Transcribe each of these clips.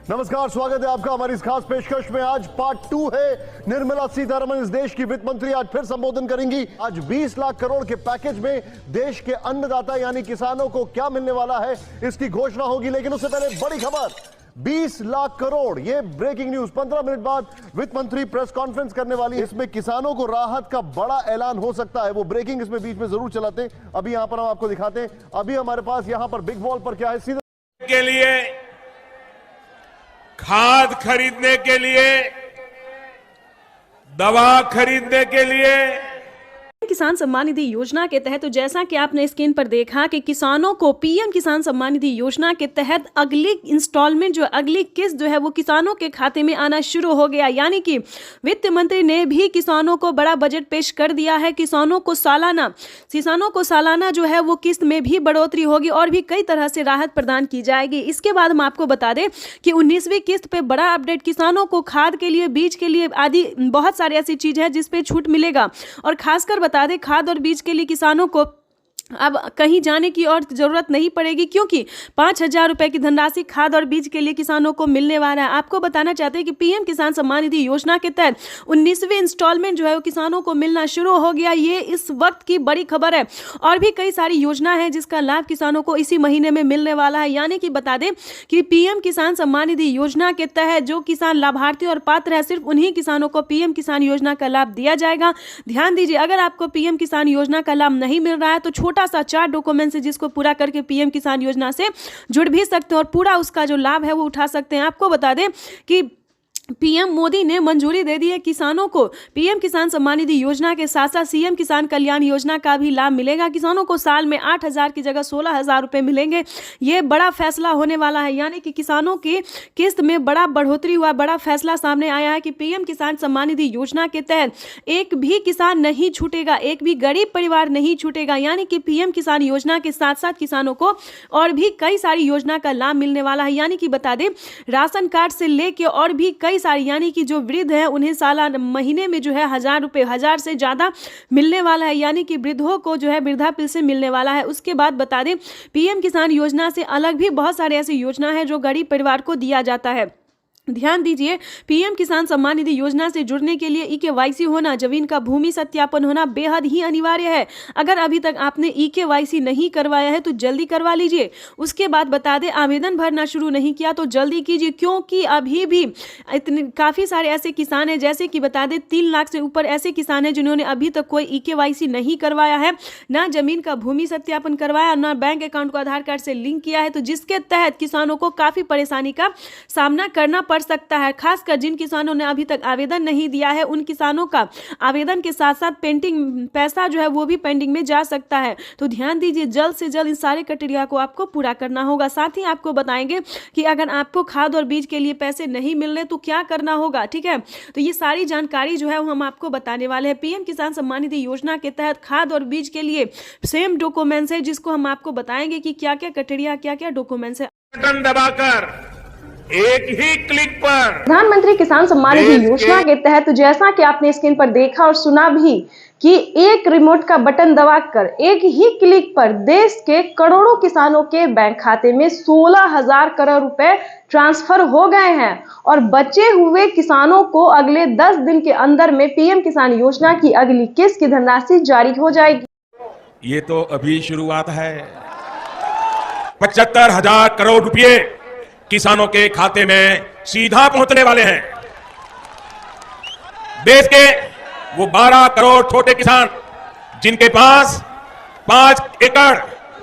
नमस्कार, स्वागत है आपका हमारी इस खास पेशकश में। आज पार्ट 2 है। निर्मला सीतारमण इस देश की वित्त मंत्री आज फिर संबोधन करेंगी। आज 20 लाख करोड़ के पैकेज में देश के अन्नदाता यानी किसानों को क्या मिलने वाला है, इसकी घोषणा होगी। लेकिन उससे पहले बड़ी खबर, 20 लाख करोड़, ये ब्रेकिंग न्यूज। 15 मिनट बाद वित्त मंत्री प्रेस कॉन्फ्रेंस करने वाली है। इसमें किसानों को राहत का बड़ा ऐलान हो सकता है। वो ब्रेकिंग इसमें बीच में जरूर चलाते हैं। अभी यहां पर हम आपको दिखाते हैं। अभी हमारे पास यहां पर बिग वॉल पर क्या है, सीधे के लिए, खाद खरीदने के लिए, दवा खरीदने के लिए, किसान सम्मान निधि योजना के तहत तो जैसा कि आपने स्क्रीन पर देखा कि किसानों को पीएम किसान सम्मान निधि योजना के तहत अगली इंस्टॉलमेंट अगली किस्त जो है वो किसानों के खाते में आना शुरू हो गया। यानी कि वित्त मंत्री ने भी किसानों को बड़ा बजट पेश कर दिया है। किसानों को सालाना जो है वो किस्त में भी बढ़ोतरी होगी और भी कई तरह से राहत प्रदान की जाएगी। इसके बाद हम आपको बता दें कि 19वीं किस्त पे बड़ा अपडेट, किसानों को खाद के लिए, बीज के लिए आदि बहुत सारी ऐसी चीज है जिसपे छूट मिलेगा। और खासकर बता दें, खाद और बीज के लिए किसानों को अब कहीं जाने की और जरूरत नहीं पड़ेगी, क्योंकि 5,000 रुपए की धनराशि खाद और बीज के लिए किसानों को मिलने वाला है। आपको बताना चाहते हैं कि पीएम किसान सम्मान निधि योजना के तहत 19वीं इंस्टॉलमेंट जो है वो किसानों को मिलना शुरू हो गया। ये इस वक्त की बड़ी खबर है। और भी कई सारी योजना है जिसका लाभ किसानों को इसी महीने में मिलने वाला है। यानी कि बता दें कि पीएम किसान सम्मान निधि योजना के तहत जो किसान लाभार्थी और पात्र है, सिर्फ उन्हीं किसानों को पीएम किसान योजना का लाभ दिया जाएगा। ध्यान दीजिए, अगर आपको पीएम किसान योजना का लाभ नहीं मिल रहा है तो छोटा सा 4 डॉक्यूमेंट है जिसको पूरा करके पीएम किसान योजना से जुड़ भी सकते हैं और पूरा उसका जो लाभ है वो उठा सकते हैं। आपको बता दें कि पीएम मोदी ने मंजूरी दे दी है किसानों को पीएम किसान सम्मान निधि योजना के साथ साथ सीएम किसान कल्याण योजना का भी लाभ मिलेगा। किसानों को साल में 8,000 की जगह 16,000 रुपए मिलेंगे। ये बड़ा फैसला होने वाला है। यानी कि किसानों की किस्त में बड़ा बढ़ोतरी हुआ, बड़ा फैसला सामने आया है कि पीएम किसान सम्मान निधि योजना के तहत एक भी किसान नहीं छूटेगा, एक भी गरीब परिवार नहीं छूटेगा। यानी कि पीएम किसान योजना के साथ साथ किसानों को और भी कई सारी योजना का लाभ मिलने वाला है। यानी कि बता दें, राशन कार्ड से लेके और भी कई सारी, यानी कि जो वृद्ध हैं उन्हें सालाना महीने में जो है 1,000 रुपए, 1,000 से ज्यादा मिलने वाला है। यानी कि वृद्धों को जो है वृद्धा पेंशन मिलने वाला है। उसके बाद बता दें, पीएम किसान योजना से अलग भी बहुत सारे ऐसी योजना है जो गरीब परिवार को दिया जाता है। ध्यान दीजिए, पीएम किसान सम्मान निधि योजना से जुड़ने के लिए ईकेवाईसी होना, जमीन का भूमि सत्यापन होना बेहद ही अनिवार्य है। अगर अभी तक आपने ईकेवाईसी नहीं करवाया है तो जल्दी करवा लीजिए। उसके बाद बता दें, आवेदन भरना शुरू नहीं किया तो जल्दी कीजिए, क्योंकि अभी भी काफ़ी सारे ऐसे किसान हैं, जैसे कि बता दें 3 लाख से ऊपर ऐसे किसान हैं जिन्होंने अभी तक कोई ईकेवाईसी नहीं करवाया है, ना जमीन का भूमि सत्यापन करवाया, ना बैंक अकाउंट को आधार कार्ड से लिंक किया है। तो जिसके तहत किसानों को काफ़ी परेशानी का सामना करना पड़ सकता है। खासकर जिन किसानों ने अभी तक आवेदन नहीं दिया है, उन किसानों का आवेदन के साथ साथ पेंडिंग पैसा जो है वो भी पेंडिंग में जा सकता है। तो ध्यान दीजिए, जल्द से जल्द इन सारे क्राइटेरिया को आपको पूरा करना होगा। साथ ही आपको बताएंगे कि अगर आपको खाद और बीज के लिए पैसे नहीं मिल रहे तो क्या करना होगा। ठीक है, तो ये सारी जानकारी जो है वो हम आपको बताने वाले हैं। पीएम किसान सम्मान निधि योजना के तहत खाद और बीज के लिए सेम डॉक्यूमेंट्स है, जिसको हम आपको बताएंगे कि क्या क्या क्राइटेरिया, क्या क्या डॉक्यूमेंट्स है। बटन दबाकर एक ही क्लिक पर प्रधानमंत्री किसान सम्मान निधि योजना के तहत जैसा कि आपने स्क्रीन पर देखा और सुना भी कि एक रिमोट का बटन दबाकर एक ही क्लिक पर देश के करोड़ों किसानों के बैंक खाते में 16,000 करोड़ रुपए ट्रांसफर हो गए हैं और बचे हुए किसानों को अगले 10 दिन के अंदर में पीएम किसान योजना की अगली किस्त की धनराशि जारी हो जाएगी। ये तो अभी शुरुआत है। 75,000 करोड़ रुपए किसानों के खाते में सीधा पहुंचने वाले हैं। देश के वो 12 करोड़ छोटे किसान जिनके पास 5 एकड़।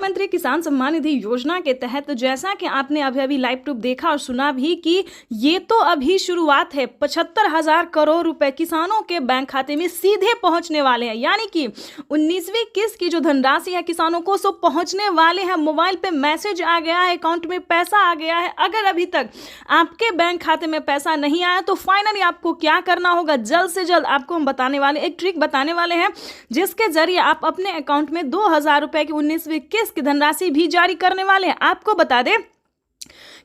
प्रधानमंत्री किसान सम्मान निधि योजना के तहत तो जैसा कि आपने अभी लाइव प्रूफ देखा और सुना भी कि ये तो अभी शुरुआत है। 75,000 करोड़ रुपए किसानों के बैंक खाते में सीधे पहुंचने वाले हैं। यानी कि 19वीं किस्त की जो धनराशि है किसानों को सो पहुंचने वाले हैं। मोबाइल पे मैसेज आ गया है, अकाउंट में पैसा आ गया है। अगर अभी तक आपके बैंक खाते में पैसा नहीं आया तो फाइनली आपको क्या करना होगा, जल्द से जल्द आपको हम बताने वाले, एक ट्रिक बताने वाले हैं जिसके जरिए आप अपने अकाउंट में 2,000 रुपए की 19वीं किस्त की धनराशि भी जारी करने वाले हैं। आपको बता दें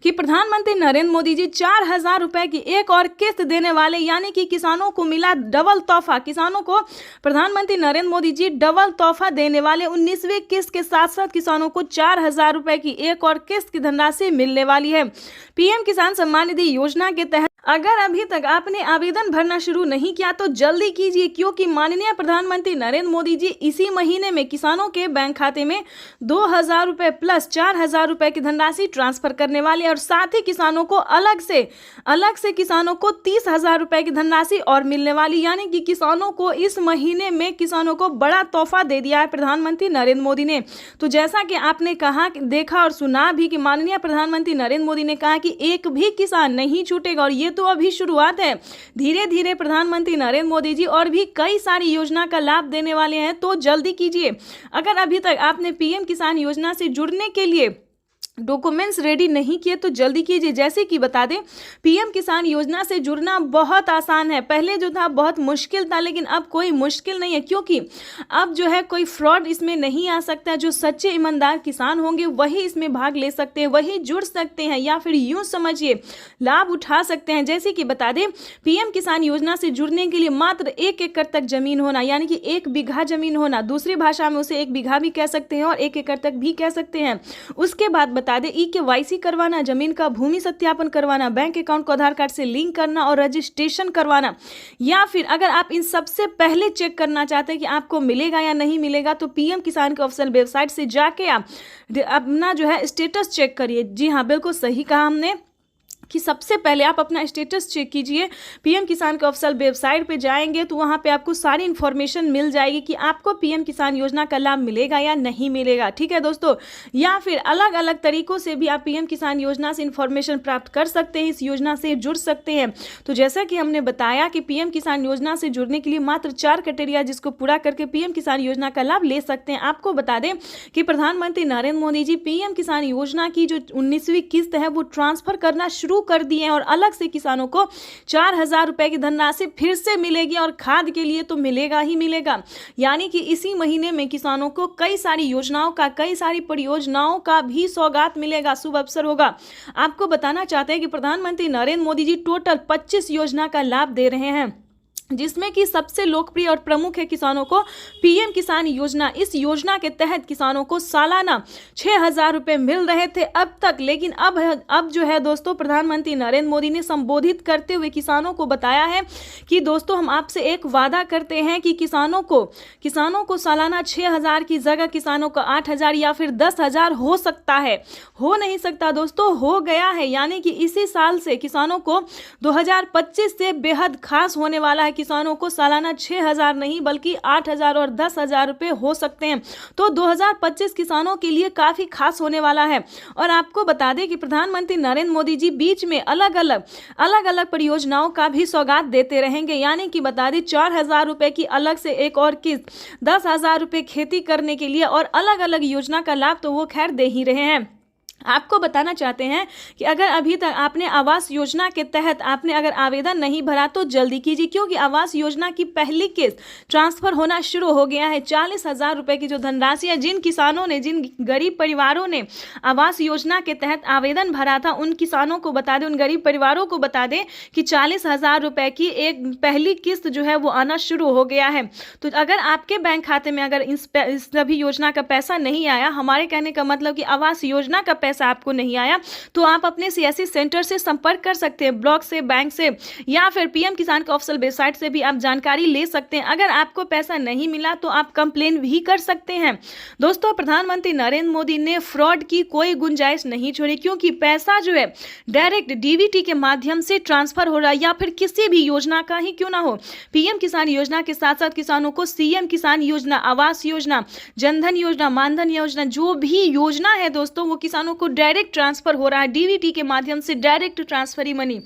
कि प्रधानमंत्री नरेंद्र मोदी जी 4,000 रुपए की एक और किस्त देने वाले, यानी कि किसानों को मिला डबल तोहफा। किसानों को प्रधानमंत्री नरेंद्र मोदी जी डबल तोहफा देने वाले। 19वीं किस्त के साथ साथ किसानों को 4,000 रुपए की एक और किस्त की धनराशि मिलने वाली है। पीएम किसान सम्मान निधि योजना के तहत अगर अभी तक आपने आवेदन भरना शुरू नहीं किया तो जल्दी कीजिए, क्योंकि माननीय प्रधानमंत्री नरेंद्र मोदी जी इसी महीने में किसानों के बैंक खाते में 2,000 रुपए प्लस 4,000 रुपए की धनराशि ट्रांसफर करने वाले हैं और साथ ही किसानों को अलग से किसानों को 30,000 रुपए की धनराशि और मिलने वाली, यानी कि किसानों को इस महीने में किसानों को बड़ा तोहफा दे दिया है प्रधानमंत्री नरेंद्र मोदी ने। तो जैसा कि आपने कहा, देखा और सुना भी कि माननीय प्रधानमंत्री नरेंद्र मोदी ने कहा कि एक भी किसान नहीं छूटेगा, और ये तो अभी शुरुआत है। धीरे धीरे प्रधानमंत्री नरेंद्र मोदी जी और भी कई सारी योजना का लाभ देने वाले हैं, तो जल्दी कीजिए। अगर अभी तक आपने पीएम किसान योजना से जुड़ने के लिए डॉक्यूमेंट्स रेडी नहीं किए तो जल्दी कीजिए। जैसे कि बता दें, पीएम किसान योजना से जुड़ना बहुत आसान है। पहले जो था बहुत मुश्किल था, लेकिन अब कोई मुश्किल नहीं है, क्योंकि अब जो है कोई फ्रॉड इसमें नहीं आ सकता। जो सच्चे ईमानदार किसान होंगे वही इसमें भाग ले सकते हैं, वही जुड़ सकते हैं, या फिर यूं समझिए लाभ उठा सकते हैं। जैसे कि बता दें, पीएम किसान योजना से जुड़ने के लिए मात्र 1 एकड़ तक जमीन होना, यानी कि 1 बीघा जमीन होना, दूसरी भाषा में उसे 1 बीघा भी कह सकते हैं और 1 एकड़ तक भी कह सकते हैं। उसके बाद बता दें, KYC करवाना, जमीन का भूमि सत्यापन करवाना, बैंक अकाउंट को आधार कार्ड से लिंक करना और रजिस्ट्रेशन करवाना, या फिर अगर आप इन सबसे पहले चेक करना चाहते हैं कि आपको मिलेगा या नहीं मिलेगा, तो पीएम किसान के ऑफिशियल वेबसाइट से जाके आप अपना जो है स्टेटस चेक करिए। जी हाँ, बिल्कुल सही कहा हमने कि सबसे पहले आप अपना स्टेटस चेक कीजिए। पीएम किसान के ऑफिशियल वेबसाइट पे जाएंगे तो वहाँ पे आपको सारी इन्फॉर्मेशन मिल जाएगी कि आपको पीएम किसान योजना का लाभ मिलेगा या नहीं मिलेगा। ठीक है दोस्तों, या फिर अलग अलग तरीकों से भी आप पीएम किसान योजना से इन्फॉर्मेशन प्राप्त कर सकते हैं, इस योजना से जुड़ सकते हैं। तो जैसा कि हमने बताया कि पीएम किसान योजना से जुड़ने के लिए मात्र 4 क्राइटेरिया जिसको पूरा करके पीएम किसान योजना का लाभ ले सकते हैं। आपको बता दें कि प्रधानमंत्री नरेंद्र मोदी जी पीएम किसान योजना की जो 19वीं किस्त है वो ट्रांसफर करना शुरू कर दिए हैं और अलग से किसानों को 4,000 रुपए की धनराशि फिर से मिलेगी, और खाद के लिए तो मिलेगा ही मिलेगा। यानी कि इसी महीने में किसानों को कई सारी योजनाओं का, कई सारी परियोजनाओं का भी सौगात मिलेगा, शुभ अवसर होगा। आपको बताना चाहते हैं कि प्रधानमंत्री नरेंद्र मोदी जी टोटल 25 योजना का लाभ दे रहे हैं, जिसमें कि सबसे लोकप्रिय और प्रमुख है किसानों को पीएम किसान योजना। इस योजना के तहत किसानों को सालाना 6,000 रुपए मिल रहे थे अब तक, लेकिन अब जो है दोस्तों, प्रधानमंत्री नरेंद्र मोदी ने संबोधित करते हुए किसानों को बताया है कि दोस्तों हम आपसे एक वादा करते हैं कि किसानों को सालाना 6,000 की जगह किसानों को 8,000 या फिर 10,000 हो सकता है। हो नहीं सकता दोस्तों, हो गया है। यानी कि इसी साल से किसानों को 2025 से बेहद खास होने वाला है। किसानों को सालाना 6,000 नहीं बल्कि 8,000 और 10,000 रुपए हो सकते हैं। तो 2025 किसानों के लिए काफी खास होने वाला है। और आपको बता दें कि प्रधानमंत्री नरेंद्र मोदी जी बीच में अलग अलग परियोजनाओं का भी सौगात देते रहेंगे। यानी कि बता दें 4,000 रुपए की अलग से एक और किस्त, 10,000 रुपए खेती करने के लिए, और अलग अलग योजना का लाभ तो वो खैर दे ही रहे हैं। आपको बताना चाहते हैं कि अगर अभी तक आपने आवास योजना के तहत आपने अगर आवेदन नहीं भरा तो जल्दी कीजिए, क्योंकि आवास योजना की पहली किस्त ट्रांसफर होना शुरू हो गया है। 40,000 रुपए की जो धनराशि है, जिन किसानों ने, जिन गरीब परिवारों ने आवास योजना के तहत आवेदन भरा था, उन किसानों को बता दें, उन गरीब परिवारों को बता दें कि 40,000 रुपए की एक पहली किस्त जो है वो आना शुरू हो गया है। तो अगर आपके बैंक खाते में अगर इस सभी योजना का पैसा नहीं आया, हमारे कहने का मतलब कि आवास योजना का पैसा आपको नहीं आया, तो आप अपने सीएससी सेंटर से संपर्क कर सकते हैं, ब्लॉक से, बैंक से, या फिर पीएम किसान के ऑफिशियल वेबसाइट से भी आप जानकारी ले सकते हैं। अगर आपको पैसा नहीं मिला तो आप कंप्लेन भी कर सकते हैं। दोस्तों, प्रधानमंत्री नरेंद्र मोदी ने फ्रॉड की कोई गुंजाइश नहीं छोड़ी, क्योंकि पैसा जो है डायरेक्ट डीबीटी के माध्यम से ट्रांसफर हो रहा है, या फिर किसी भी योजना का ही क्यों ना हो। पीएम किसान योजना के साथ साथ किसानों को सीएम किसान योजना, आवास योजना, जनधन योजना, मानधन योजना, जो भी योजना है दोस्तों, वो किसानों को डायरेक्ट ट्रांसफर हो रहा है। डीबीटी के माध्यम से डायरेक्ट ट्रांसफर ही मनी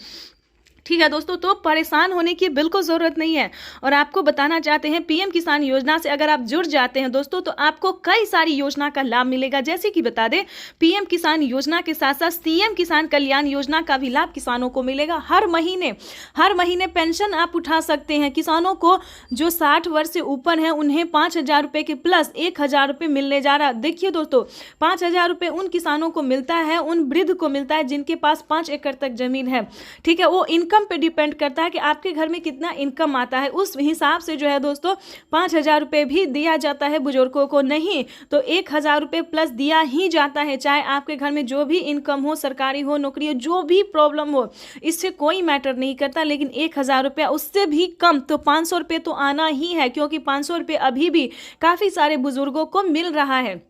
ठीक है दोस्तों, तो परेशान होने की बिल्कुल ज़रूरत नहीं है। और आपको बताना चाहते हैं, पीएम किसान योजना से अगर आप जुड़ जाते हैं दोस्तों, तो आपको कई सारी योजना का लाभ मिलेगा। जैसे कि बता दें, पीएम किसान योजना के साथ साथ सीएम किसान कल्याण योजना का भी लाभ किसानों को मिलेगा। हर महीने पेंशन आप उठा सकते हैं। किसानों को जो 60 वर्ष से ऊपर हैं उन्हें 5,000 रुपये के प्लस 1,000 रुपये मिलने जा रहा। देखिए दोस्तों, 5,000 रुपये उन किसानों को मिलता है, उन वृद्ध को मिलता है जिनके पास 5 एकड़ तक जमीन है। ठीक है, वो इनकम पे डिपेंड करता है कि आपके घर में कितना इनकम आता है, उस हिसाब से जो है दोस्तों 5,000 रुपये भी दिया जाता है बुजुर्गों को। नहीं तो 1,000 रुपये प्लस दिया ही जाता है। चाहे आपके घर में जो भी इनकम हो, सरकारी हो, नौकरी हो, जो भी प्रॉब्लम हो, इससे कोई मैटर नहीं करता। लेकिन 1,000 रुपया उससे भी कम तो 500 रुपये तो आना ही है, क्योंकि 500 रुपये अभी भी काफ़ी सारे बुजुर्गों को मिल रहा है।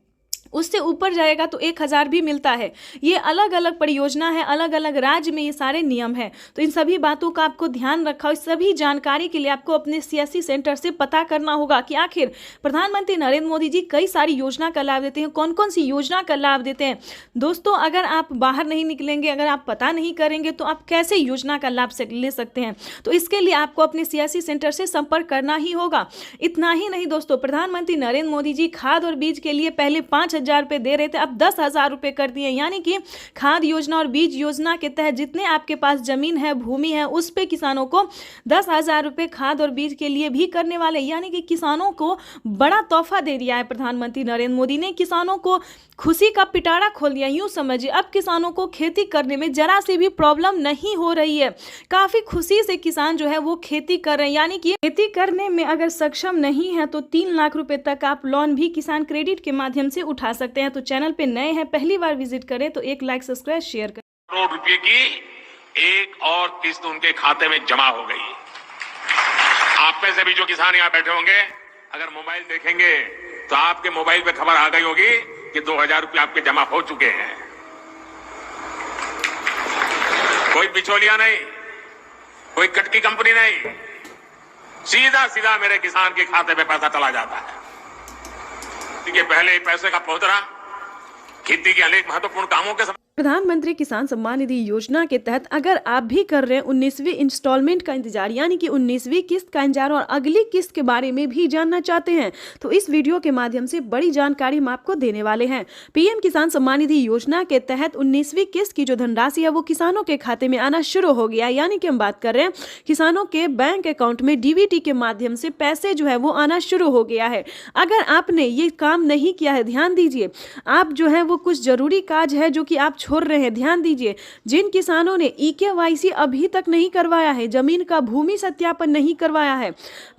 उससे ऊपर जाएगा तो 1,000 भी मिलता है। ये अलग अलग परियोजना है, अलग अलग राज्य में ये सारे नियम हैं। तो इन सभी बातों का आपको ध्यान रखा हो। इस सभी जानकारी के लिए आपको अपने सीएससी सेंटर से पता करना होगा कि आखिर प्रधानमंत्री नरेंद्र मोदी जी कई सारी योजना का लाभ देते हैं, कौन कौन सी योजना का लाभ देते हैं। दोस्तों, अगर आप बाहर नहीं निकलेंगे, अगर आप पता नहीं करेंगे, तो आप कैसे योजना का लाभ ले सकते हैं। तो इसके लिए आपको अपने सीएससी सेंटर से संपर्क करना ही होगा। इतना ही नहीं दोस्तों, प्रधानमंत्री नरेंद्र मोदी जी खाद और बीज के लिए पहले 5,000 रुपये दे रहे थे, अब 10,000 रुपये कर दिए। यानी कि खाद योजना और बीज योजना के तहत जितने आपके पास जमीन है, भूमि है, उस पे किसानों को 10,000 रुपये खाद और बीज के लिए भी करने वाले। यानी कि किसानों को बड़ा तोहफा दे दिया है प्रधानमंत्री नरेंद्र मोदी ने। किसानों को खुशी का पिटारा खोल दिया, यूं समझिए। अब किसानों को खेती करने में जरा सी भी प्रॉब्लम नहीं हो रही है। काफी खुशी से किसान जो है वो खेती कर रहे हैं। यानी कि खेती करने में अगर सक्षम नहीं है तो 3 लाख रुपए तक आप लोन भी किसान क्रेडिट के माध्यम से उठा सकते हैं। तो चैनल पे नए हैं, पहली बार विजिट करें तो एक लाइक, सब्सक्राइब, शेयर करें। करोड़ रुपए की एक और किस्त उनके खाते में जमा हो गई। आप में से भी जो किसान यहाँ बैठे होंगे, अगर मोबाइल देखेंगे तो आपके मोबाइल पे खबर आ गई होगी कि 2,000 रुपये आपके जमा हो चुके हैं। कोई बिचौलिया नहीं, कोई कटकी कंपनी नहीं, सीधा सीधा मेरे किसान के खाते में पैसा चला जाता है। कि पहले पैसे का पहुंचना खेती के अनेक महत्वपूर्ण कामों के प्रधानमंत्री किसान सम्मान निधि योजना के तहत अगर आप भी कर रहे हैं 19वीं इंस्टॉलमेंट का इंतजार, यानी कि 19वीं किस्त का इंतजार, और अगली किस्त के बारे में भी जानना चाहते हैं, तो इस वीडियो के माध्यम से बड़ी जानकारी हम आपको देने वाले हैं। पीएम किसान सम्मान निधि योजना के तहत 19वीं किस्त की जो धनराशि है वो किसानों के खाते में आना शुरू हो गया। यानी कि हम बात कर रहे हैं किसानों के बैंक अकाउंट में डीबीटी के माध्यम से पैसे जो है वो आना शुरू हो गया है। अगर आपने ये काम नहीं किया है, ध्यान दीजिए, आप जो है वो कुछ जरूरी काज है जो कि आप छोड़ रहे हैं। ध्यान दीजिए, जिन किसानों ने EKYC अभी तक नहीं करवाया है, जमीन का भूमि सत्यापन नहीं करवाया है,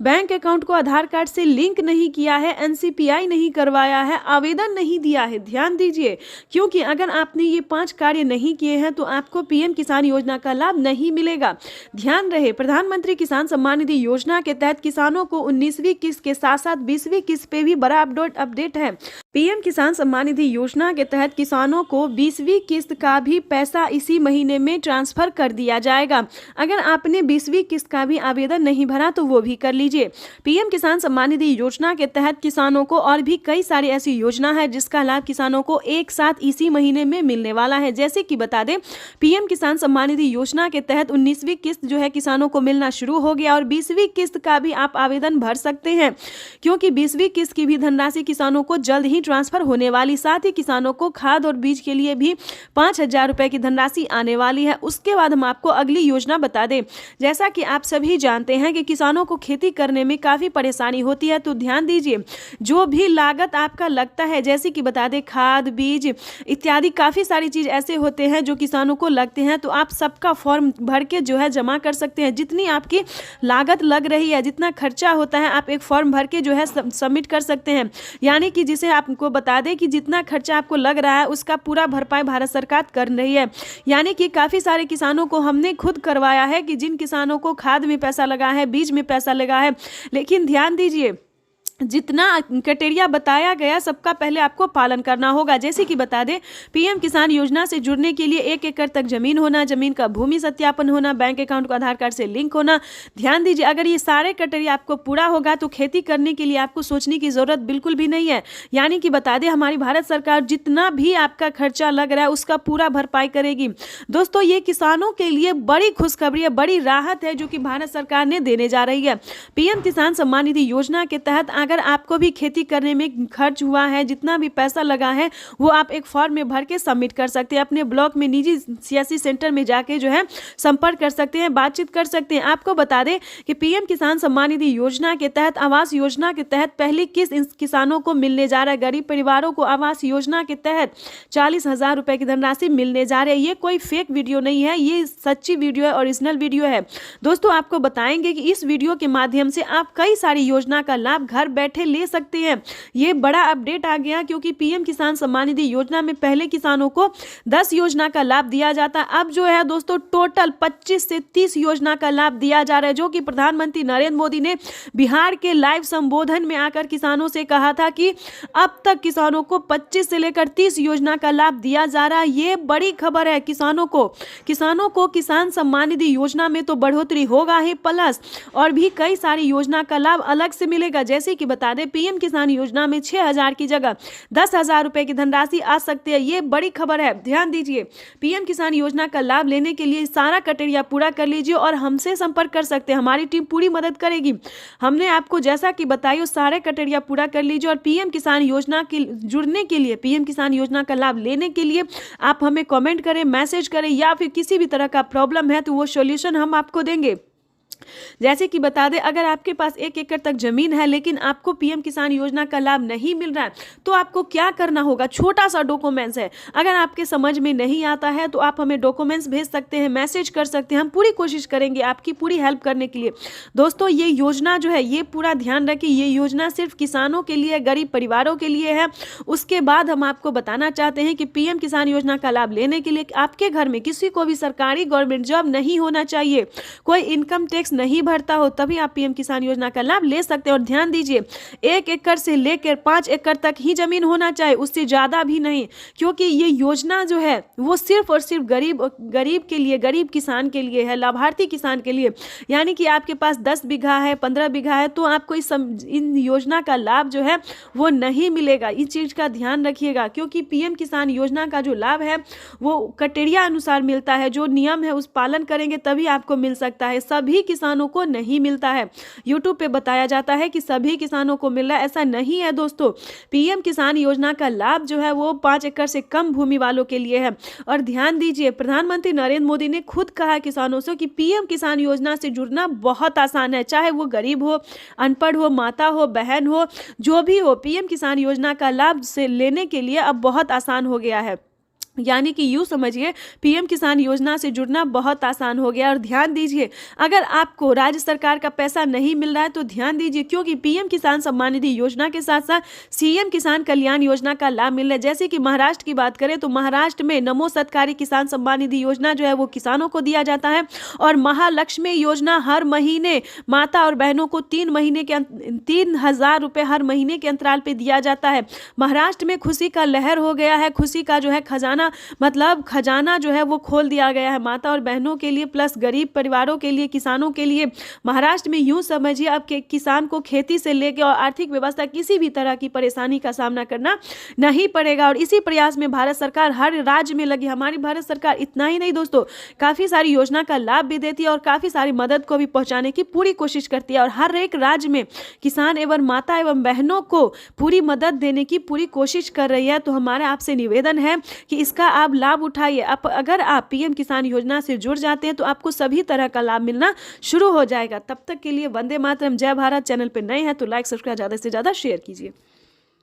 बैंक अकाउंट को आधार कार्ड से लिंक नहीं किया है, NCPI नहीं करवाया है, आवेदन नहीं दिया है, ध्यान दीजिए, क्योंकि अगर आपने ये 5 कार्य नहीं किए हैं तो आपको पीएम किसान योजना का लाभ नहीं मिलेगा। ध्यान रहे, प्रधानमंत्री किसान सम्मान निधि योजना के तहत किसानों को 19वीं किस्त के साथ साथ 20वीं किस्त पे भी बड़ा अपडेट है। पीएम किसान सम्मान निधि योजना के तहत किसानों को 20वीं किस्त का भी पैसा इसी महीने में ट्रांसफर कर दिया जाएगा। अगर आपने 20वीं किस्त का भी आवेदन नहीं भरा तो वो भी कर लीजिए। पीएम किसान सम्मान निधि योजना के तहत किसानों को और भी कई सारी ऐसी योजना है जिसका लाभ किसानों को एक साथ इसी महीने में मिलने वाला है। जैसे कि बता दें, पीएम किसान सम्मान निधि योजना के तहत 19वीं किस्त जो है किसानों को मिलना शुरू हो गया और 20वीं किस्त का भी आप आवेदन भर सकते हैं, क्योंकि 20वीं किस्त की भी धनराशि किसानों को जल्द ही ट्रांसफर होने वाली। साथ ही किसानों को खाद और बीज के लिए भी 5,000 रुपए की धनराशि आने वाली है। उसके बाद हम आपको अगली योजना बता दें। जैसा कि आप सभी जानते हैं कि किसानों को खेती करने में काफी परेशानी होती है, तो ध्यान दीजिए, जो भी लागत आपका लगता है, जैसे कि बता दें खाद, बीज इत्यादि काफी सारी चीज ऐसे होते हैं जो किसानों को लगते हैं, तो आप सबका फॉर्म भर के जो है जमा कर सकते हैं। जितनी आपकी लागत लग रही है, जितना खर्चा होता है, आप एक फॉर्म भर के जो है सबमिट कर सकते हैं। यानी कि जिसे आपको बता दें कि जितना खर्चा आपको लग रहा है उसका पूरा भरपाई भारत सरकार कर रही है। यानी कि काफी सारे किसानों को हमने खुद करवाया है कि जिन किसानों को खाद में पैसा लगा है, बीज में पैसा लगा है, लेकिन ध्यान दीजिए जितना क्राइटेरिया बताया गया सबका पहले आपको पालन करना होगा। जैसे कि बता दें, पीएम किसान योजना से जुड़ने के लिए 1 एकड़ तक जमीन होना, जमीन का भूमि सत्यापन होना, बैंक अकाउंट को आधार कार्ड से लिंक होना। ध्यान दीजिए, अगर ये सारे क्राइटेरिया आपको पूरा होगा तो खेती करने के लिए आपको सोचने की जरूरत बिल्कुल भी नहीं है। यानी कि बता दें, हमारी भारत सरकार जितना भी आपका खर्चा लग रहा है उसका पूरा भरपाई करेगी। दोस्तों, ये किसानों के लिए बड़ी खुशखबरी है, बड़ी राहत है जो कि भारत सरकार ने देने जा रही है। पीएम किसान सम्मान निधि योजना के तहत अगर आपको भी खेती करने में खर्च हुआ है, जितना भी पैसा लगा है वो आप एक फॉर्म में भर के सबमिट कर सकते हैं। अपने ब्लॉक में निजी सीएससी सेंटर में जाके जो है संपर्क कर सकते हैं, बातचीत कर सकते हैं। आपको बता दें कि पीएम किसान सम्मान निधि योजना के तहत, आवास योजना के तहत पहली किस्त इन किसानों को मिलने जा रहा है। गरीब परिवारों को आवास योजना के तहत 40,000 रुपए की धनराशि मिलने जा रही है। ये कोई फेक वीडियो नहीं है, ये सच्ची वीडियो है, ओरिजिनल वीडियो है। दोस्तों, आपको बताएंगे कि इस वीडियो के माध्यम से आप कई सारी योजना का लाभ घर बैठे ले सकते हैं। ये बड़ा अपडेट आ गया क्योंकि पीएम किसान सम्मान निधि योजना में पहले किसानों को 10 योजना का लाभ दिया जाता। अब जो है दोस्तों, टोटल 25 से 30 योजना का लाभ दिया जा रहा है, जो कि प्रधानमंत्री नरेंद्र मोदी ने बिहार के लाइव संबोधन में आकर किसानों से कहा था कि अब तक किसानों को 25 से लेकर 30 योजना का लाभ दिया जा रहा है। ये बड़ी खबर है किसानों को किसान सम्मान निधि योजना में तो बढ़ोतरी होगा ही, प्लस और भी कई सारी योजना का लाभ अलग से मिलेगा। जैसे कि बता दें, पीएम किसान योजना में 6,000 की जगह 10,000 रुपए की धनराशि आ सकती है। ये बड़ी खबर है, ध्यान दीजिए। पीएम किसान योजना का लाभ लेने के लिए सारा क्राइटेरिया पूरा कर लीजिए और हमसे संपर्क कर सकते हैं, हमारी टीम पूरी मदद करेगी। हमने आपको जैसा कि बताया सारे क्राइटेरिया पूरा कर लीजिए और पीएम किसान योजना के जुड़ने के लिए, पीएम किसान योजना का लाभ लेने के लिए आप हमें कमेंट करें, मैसेज करें, या फिर किसी भी तरह का प्रॉब्लम है तो वो सॉल्यूशन हम आपको देंगे। जैसे कि बता दें, अगर आपके पास 1 एकड़ तक जमीन है लेकिन आपको पीएम किसान योजना का लाभ नहीं मिल रहा है तो आपको क्या करना होगा। छोटा सा डॉक्यूमेंट्स है, अगर आपके समझ में नहीं आता है तो आप हमें डॉक्यूमेंट्स भेज सकते हैं, मैसेज कर सकते हैं। हम पूरी कोशिश करेंगे आपकी पूरी हेल्प करने के लिए। दोस्तों, ये योजना जो है, ये पूरा ध्यान रखिए, ये योजना सिर्फ किसानों के लिए, गरीब परिवारों के लिए है। उसके बाद हम आपको बताना चाहते हैं कि पीएम किसान योजना का लाभ लेने के लिए आपके घर में किसी को भी सरकारी गवर्नमेंट जॉब नहीं होना चाहिए, कोई इनकम टैक्स नहीं भरता हो, तभी आप पीएम किसान योजना का लाभ ले सकते हैं। और ध्यान दीजिए, 1 एकड़ से लेकर 5 एकड़ तक ही जमीन होना चाहिए, उससे ज्यादा भी नहीं, क्योंकि ये योजना जो है वो सिर्फ और सिर्फ गरीब के लिए, गरीब किसान के लिए है, लाभार्थी किसान के लिए। यानी कि आपके पास 10 बीघा है, 15 बीघा है तो आपको इन योजना का लाभ जो है वो नहीं मिलेगा। इस चीज का ध्यान रखिएगा, क्योंकि पीएम किसान योजना का जो लाभ है वो क्राइटेरिया अनुसार मिलता है, जो नियम है उस पालन करेंगे तभी आपको मिल सकता है। सभी किसानों को नहीं मिलता है। यूट्यूब पे बताया जाता है कि सभी किसानों को मिल रहा है, ऐसा नहीं है दोस्तों। पीएम किसान योजना का लाभ जो है वो 5 एकड़ से कम भूमि वालों के लिए है। और ध्यान दीजिए, प्रधानमंत्री नरेंद्र मोदी ने खुद कहा किसानों से कि पीएम किसान योजना से जुड़ना बहुत आसान है, चाहे वो गरीब हो, अनपढ़ हो, माता हो, बहन हो, जो भी हो, पीएम किसान योजना का लाभ से लेने के लिए अब बहुत आसान हो गया है। यानी कि यूँ समझिए, पीएम किसान योजना से जुड़ना बहुत आसान हो गया। और ध्यान दीजिए, अगर आपको राज्य सरकार का पैसा नहीं मिल रहा है तो ध्यान दीजिए, क्योंकि पीएम किसान सम्मान निधि योजना के साथ साथ सीएम किसान कल्याण योजना का लाभ मिल रहा है। जैसे कि महाराष्ट्र की बात करें तो महाराष्ट्र में नमो सत्कारी किसान सम्मान निधि योजना जो है वो किसानों को दिया जाता है। और महालक्ष्मी योजना हर महीने माता और बहनों को 3,000 रुपये हर महीने के अंतराल पर दिया जाता है। महाराष्ट्र में खुशी का लहर हो गया है, खुशी का जो है खजाना जो है वो खोल दिया गया है माता और बहनों के लिए, प्लस गरीब परिवारों के लिए, किसानों के लिए। महाराष्ट्र में यूं समझिए, अब के किसान को खेती से लेकर और आर्थिक व्यवस्था किसी भी तरह की परेशानी का सामना करना नहीं पड़ेगा। और इसी प्रयास में भारत सरकार हर राज्य में लगी। हमारी भारत सरकार इतना ही नहीं दोस्तों, काफी सारी योजना का लाभ भी देती है और काफी सारी मदद को भी पहुंचाने की पूरी कोशिश करती है। और हर एक राज्य में किसान एवं माता एवं बहनों को पूरी मदद देने की पूरी कोशिश कर रही है। तो हमारा आपसे निवेदन है कि इसका आप लाभ उठाइए। अगर आप पीएम किसान योजना से जुड़ जाते हैं तो आपको सभी तरह का लाभ मिलना शुरू हो जाएगा। तब तक के लिए वंदे मातरम, जय भारत। चैनल पे नए हैं तो लाइक, सब्सक्राइब, ज़्यादा से ज़्यादा शेयर कीजिए।